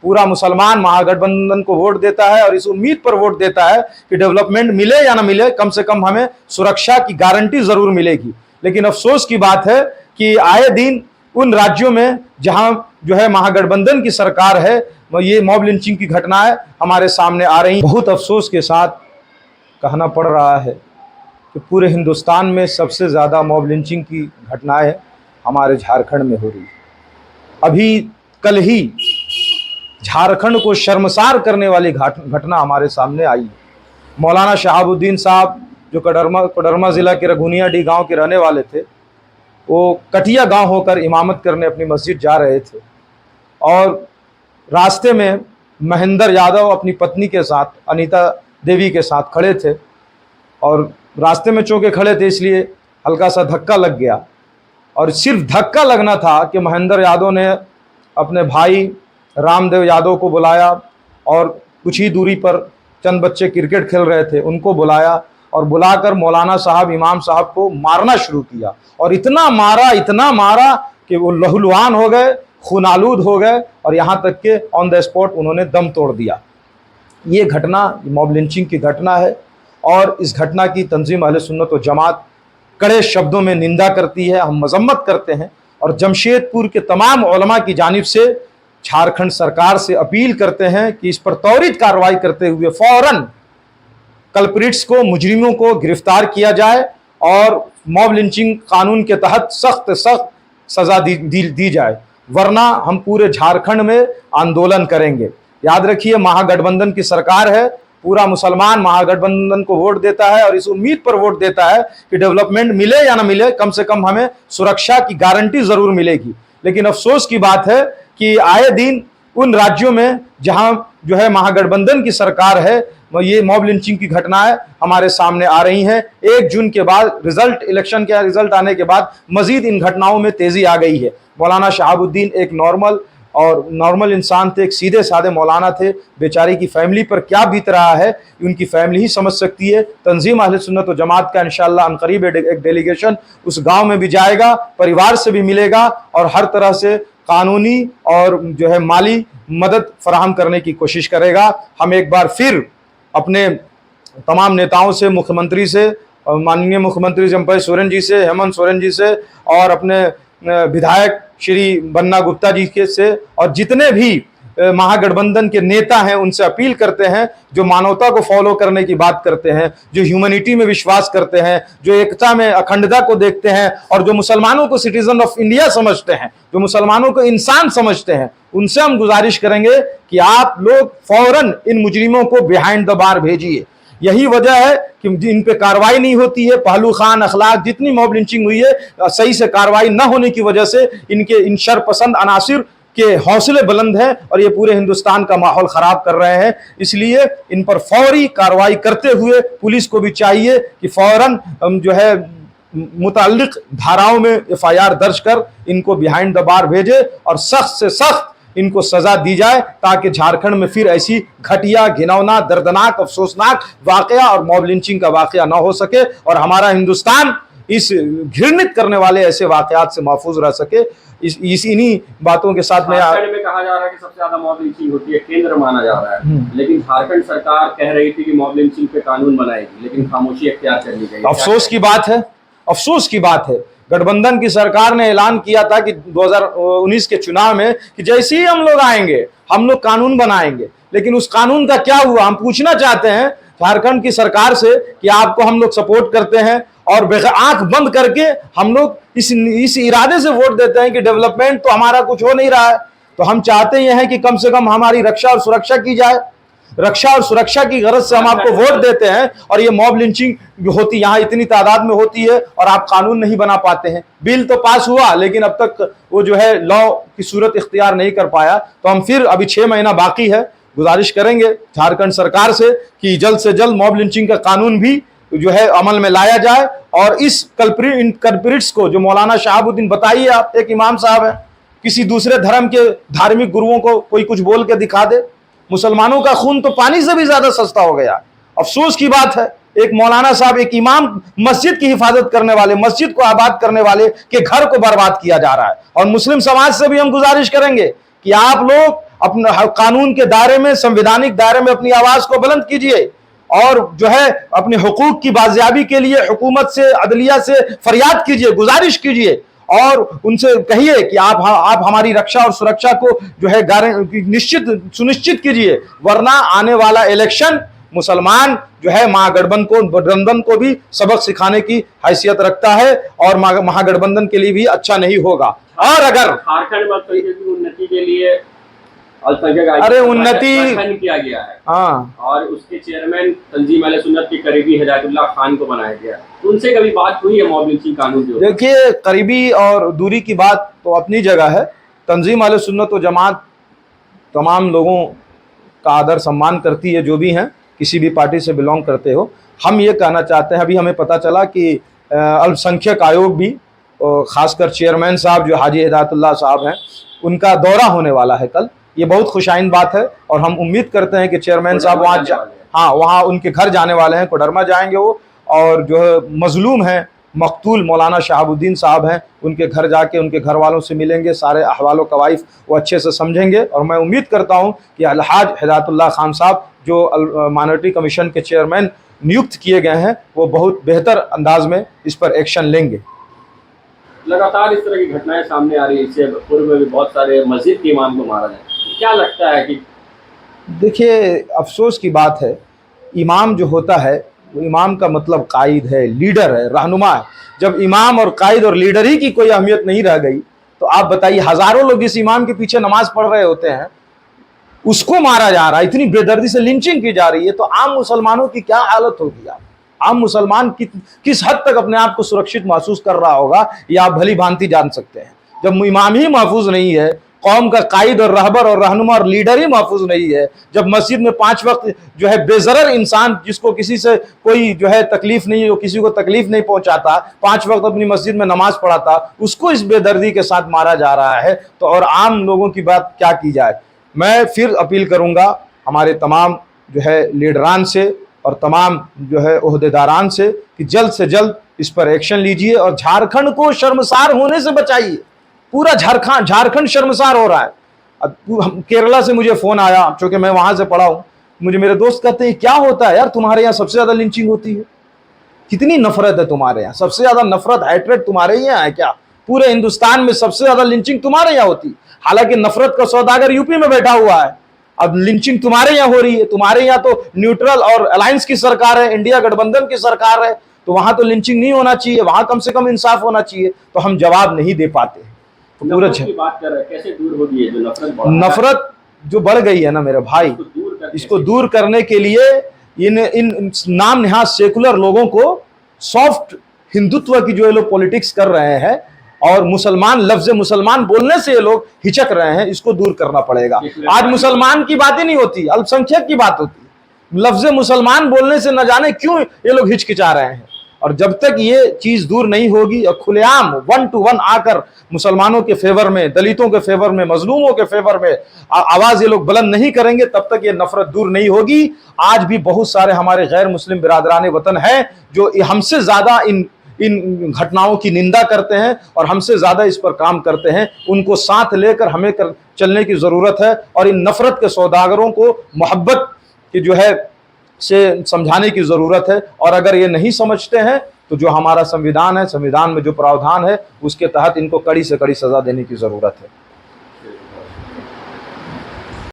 पूरा मुसलमान महागठबंधन को वोट देता है और इस उम्मीद पर वोट देता है कि डेवलपमेंट मिले या ना मिले, कम से कम हमें सुरक्षा की गारंटी जरूर मिलेगी। लेकिन अफसोस की बात है कि आए दिन उन राज्यों में जहां जो है महागठबंधन की सरकार है, ये मॉब लिंचिंग की घटनाएं हमारे सामने आ रही। बहुत अफसोस के साथ कहना पड़ रहा है कि पूरे हिंदुस्तान में सबसे ज़्यादा मॉब लिंचिंग की घटनाएं हमारे झारखंड में हो रही है। अभी कल ही झारखंड को शर्मसार करने वाली घटना हमारे सामने आई। मौलाना शहाबुद्दीन साहब जो कोडरमा ज़िला के रघुनियाडीह गांव के रहने वाले थे, वो कटिया गांव होकर इमामत करने अपनी मस्जिद जा रहे थे और रास्ते में महेंद्र यादव अपनी पत्नी के साथ, अनीता देवी के साथ खड़े थे और रास्ते में चौंके खड़े थे, इसलिए हल्का सा धक्का लग गया। और सिर्फ धक्का लगना था कि महेंद्र यादव ने अपने भाई रामदेव यादव को बुलाया और कुछ ही दूरी पर चंद बच्चे क्रिकेट खेल रहे थे, उनको बुलाया और बुलाकर मौलाना साहब, इमाम साहब को मारना शुरू किया। और इतना मारा कि वो लहूलुहान हो गए, खूनालूद हो गए और यहाँ तक के ऑन द स्पॉट उन्होंने दम तोड़ दिया। ये घटना मॉब लिंचिंग की घटना है और इस घटना की तंजीम अहले सुन्नत व जमात कड़े शब्दों में निंदा करती है, हम मजम्मत करते हैं और जमशेदपुर के तमाम उलमा की जानिब से झारखंड सरकार से अपील करते हैं कि इस पर त्वरित कार्रवाई करते हुए फौरन कल्प्रिट्स को, मुजरिमों को गिरफ्तार किया जाए और मॉब लिंचिंग कानून के तहत सख्त सजा दी जाए, वरना हम पूरे झारखंड में आंदोलन करेंगे। याद रखिए, महागठबंधन की सरकार है, पूरा मुसलमान महागठबंधन को वोट देता है और इस उम्मीद पर वोट देता है कि डेवलपमेंट मिले या ना मिले, कम से कम हमें सुरक्षा की गारंटी जरूर मिलेगी। लेकिन अफसोस की बात है कि आए दिन उन राज्यों में जहां जो है महागठबंधन की सरकार है, ये मॉब लिंचिंग की घटनाएं हमारे सामने आ रही हैं। 1 जून के बाद इलेक्शन के रिजल्ट आने के बाद मजीद इन घटनाओं में तेजी आ गई है। मौलाना शहाबुद्दीन एक नॉर्मल इंसान थे, एक सीधे साधे मौलाना थे। बेचारी की फैमिली पर क्या बीत रहा है उनकी फैमिली ही समझ सकती है। तंजीम अहले सुन्नत व जमात का इंशाअल्लाह अनकरीब एक डेलीगेशन उस गांव में भी जाएगा, परिवार से भी मिलेगा और हर तरह से कानूनी और जो है माली मदद फराहम करने की कोशिश करेगा। हम एक बार फिर अपने तमाम नेताओं से, मुख्यमंत्री से, माननीय मुख्यमंत्री जम्पई सोरेन जी से, हेमंत सोरेन जी से और अपने विधायक श्री बन्ना गुप्ता जी के से और जितने भी महागठबंधन के नेता हैं उनसे अपील करते हैं, जो मानवता को फॉलो करने की बात करते हैं, जो ह्यूमैनिटी में विश्वास करते हैं, जो एकता में अखंडता को देखते हैं और जो मुसलमानों को सिटीजन ऑफ इंडिया समझते हैं, जो मुसलमानों को इंसान समझते हैं, उनसे हम गुजारिश करेंगे कि आप लोग फौरन इन मुजरिमों को बिहाइंड द बार भेजिए। यही वजह है कि इन पे कार्रवाई नहीं होती है। पहलू खान, अखलाक, जितनी मॉब लिंचिंग हुई है, सही से कार्रवाई न होने की वजह से इन शरपसंद अनासिर के हौसले बुलंद हैं और ये पूरे हिंदुस्तान का माहौल खराब कर रहे हैं। इसलिए इन पर फौरी कार्रवाई करते हुए पुलिस को भी चाहिए कि फौरन जो है मुताल्लिक धाराओं में FIR दर्ज कर इनको बिहाइंड द बार भेजे और सख्त से सख्त इनको सजा दी जाए, ताकि झारखंड में फिर ऐसी घटिया, घिनौना, दर्दनाक, अफसोसनाक वाकया और मॉब लिंचिंग का वाकया ना हो सके और हमारा हिंदुस्तान इस घृणित करने वाले ऐसे वाकयात से महफूज रह सके। इन्हीं बातों के साथ में कहा जा रहा है कि सबसे ज्यादा मॉब लिंचिंग होती है, केंद्र माना जा रहा है, लेकिन झारखंड सरकार कह रही थी कि मॉब लिंचिंग पे कानून बनाएगी, लेकिन खामोशी इख्तियार करनी चाहिए। अफसोस की बात है गठबंधन की सरकार ने ऐलान किया था कि 2019 के चुनाव में कि जैसे ही हम लोग आएंगे हम लोग कानून बनाएंगे, लेकिन उस कानून का क्या हुआ? हम पूछना चाहते हैं झारखंड की सरकार से कि आपको हम लोग सपोर्ट करते हैं और आंख बंद करके हम लोग इस इरादे से वोट देते हैं कि डेवलपमेंट तो हमारा कुछ हो नहीं रहा है, तो हम चाहते ये हैं कि कम से कम हमारी रक्षा और सुरक्षा की जाए। रक्षा और सुरक्षा की गरज से हम आपको वोट देते हैं और ये मॉब लिंचिंग होती यहाँ इतनी तादाद में होती है और आप कानून नहीं बना पाते हैं। बिल तो पास हुआ लेकिन अब तक वो जो है लॉ की सूरत इख्तियार नहीं कर पाया। तो हम फिर अभी 6 महीना बाकी है, गुजारिश करेंगे झारखंड सरकार से कि जल्द से जल्द मॉब लिंचिंग का कानून भी जो है अमल में लाया जाए और इस कल्प्रिट्स को, जो मौलाना शहाबुद्दीन, बताइए आप एक इमाम साहब है, किसी दूसरे धर्म के धार्मिक गुरुओं को कोई कुछ बोल के दिखा दे। मुसलमानों का खून तो पानी से भी ज्यादा सस्ता हो गया। अफसोस की बात है, एक मौलाना साहब, एक इमाम, मस्जिद की हिफाजत करने वाले, मस्जिद को आबाद करने वाले के घर को बर्बाद किया जा रहा है। और मुस्लिम समाज से भी हम गुजारिश करेंगे कि आप लोग अपना कानून के दायरे में, संवैधानिक दायरे में अपनी आवाज को बुलंद कीजिए और जो है अपने हुकूक की बाजियाबी के लिए हुकूमत से, अदलिया से फरियाद कीजिए, गुजारिश कीजिए और उनसे कहिए कि आप हमारी रक्षा और सुरक्षा को जो है सुनिश्चित कीजिए, वरना आने वाला इलेक्शन मुसलमान जो है महागठबंधन को भी सबक सिखाने की हैसियत रखता है और महागठबंधन के लिए भी अच्छा नहीं होगा। और अगर झारखंड में उन्नति के लिए अरे उन्नति गठन किया गया है, हाँ, और उसके चेयरमैन तंजीम अहले सुन्नत के करीबी हिदायतुल्लाह खान को बनाया गया, तो उनसे कभी बात हुई है मॉब लिंचिंग कानून के ऊपर? देखिए, करीबी और दूरी की बात तो अपनी जगह है। तंजीम अहले सुन्नत व जमात तमाम लोगों का आदर सम्मान करती है, जो भी हैं, किसी भी पार्टी से बिलोंग करते हो। हम ये कहना चाहते हैं, अभी हमें पता चला कि अल्पसंख्यक आयोग भी, खासकर चेयरमैन साहब जो हाजी हिदायतुल्लाह साहब हैं, उनका दौरा होने वाला है कल। ये बहुत खुशाइन बात है और हम उम्मीद करते हैं कि चेयरमैन साहब वहाँ उनके घर जाने वाले हैं, कोडरमा जाएंगे वो, और जो है मजलूम हैं, मकतूल मौलाना शहाबुद्दीन साहब हैं, उनके घर जाके उनके घर वालों से मिलेंगे, सारे अहवाल कवाइफ वो अच्छे से समझेंगे। और मैं उम्मीद करता हूँ कि अलहाज हिदायतुल्लाह खान साहब जो माइनॉरिटी कमीशन के चेयरमैन नियुक्त किए गए हैं, वो बहुत बेहतर अंदाज में इस पर एक्शन लेंगे। लगातार इस तरह की घटनाएं सामने आ रही है, इससे पूर्व में भी बहुत सारे मस्जिद के इमाम को मारा जाए, क्या लगता है कि? देखिए, अफसोस की बात है, इमाम जो होता है वो इमाम का मतलब कायद है, लीडर है, रहनुमा है। जब इमाम और कायद और लीडर ही की कोई अहमियत नहीं रह गई, तो आप बताइए, हजारों लोग इस इमाम के पीछे नमाज पढ़ रहे होते हैं, उसको मारा जा रहा है, इतनी बेदर्दी से लिंचिंग की जा रही है, तो आम मुसलमानों की क्या हालत होगी? आम मुसलमान किस हद तक अपने आप को सुरक्षित महसूस कर रहा होगा, ये आप भली भांति जान सकते हैं। जब इमाम ही महफूज नहीं है, कौम का कायद और रहबर और रहनुमा और लीडर ही महफूज नहीं है, जब मस्जिद में 5 वक्त जो है बेजरर इंसान, जिसको किसी से कोई जो है तकलीफ नहीं है, जो किसी को तकलीफ नहीं पहुंचाता, 5 वक्त अपनी मस्जिद में नमाज पढ़ाता, उसको इस बेदर्दी के साथ मारा जा रहा है, तो और आम लोगों की बात क्या की जाए। मैं फिर अपील करूंगा हमारे तमाम जो है लीडरान से और तमाम जो है ओहदेदारान से कि जल्द से जल्द इस पर एक्शन लीजिए और झारखंड को शर्मसार होने से बचाइए। पूरा झारखंड शर्मसार हो रहा है। अब केरला से मुझे फोन आया, क्योंकि मैं वहां से पढ़ा हूं, मुझे मेरे दोस्त कहते हैं क्या होता है यार, तुम्हारे यहाँ सबसे ज्यादा लिंचिंग होती है, कितनी नफरत है तुम्हारे यहाँ, सबसे ज्यादा नफरत हैट्रेड तुम्हारे यहाँ है क्या? पूरे हिंदुस्तान में सबसे ज्यादा लिंचिंग तुम्हारे यहाँ होती, हालांकि नफरत का सौदागर यूपी में बैठा हुआ है, अब लिंचिंग तुम्हारे यहाँ हो रही है। तुम्हारे यहाँ तो न्यूट्रल और अलायंस की सरकार है, इंडिया गठबंधन की सरकार है, तो वहां तो लिंचिंग नहीं होना चाहिए, वहां कम से कम इंसाफ होना चाहिए, तो हम जवाब नहीं दे पाते। तो पूरा की बात कर रहे हैं, कैसे दूर हो गई है जो नफरत जो बढ़ गई है ना मेरे भाई, इसको दूर करने के लिए इन नाम निहाद सेकुलर लोगों को सॉफ्ट हिंदुत्व की जो ये लोग पॉलिटिक्स कर रहे हैं और लफ्ज मुसलमान बोलने से ये लोग हिचक रहे हैं, इसको दूर करना पड़ेगा। आज मुसलमान की बात ही नहीं होती, अल्पसंख्यक की बात होती। लफ्ज मुसलमान बोलने से न जाने क्यों ये लोग हिचकिचा रहे हैं, और जब तक ये चीज दूर नहीं होगी और खुलेआम 1 to 1 आकर मुसलमानों के फेवर में, दलितों के फेवर में, मजलूमों के फेवर में आवाज ये लोग बुलंद नहीं करेंगे, तब तक ये नफरत दूर नहीं होगी। आज भी बहुत सारे हमारे गैर मुस्लिम बिरादरान वतन हैं जो हमसे ज्यादा इन घटनाओं की निंदा करते हैं और हमसे ज्यादा इस पर काम करते हैं। उनको साथ लेकर हमें चलने की जरूरत है और इन नफरत के सौदागरों को मोहब्बत की जो है से समझाने की जरूरत है। और अगर ये नहीं समझते हैं तो जो हमारा संविधान है, संविधान में जो प्रावधान है उसके तहत इनको कड़ी से कड़ी सजा देने की जरूरत है।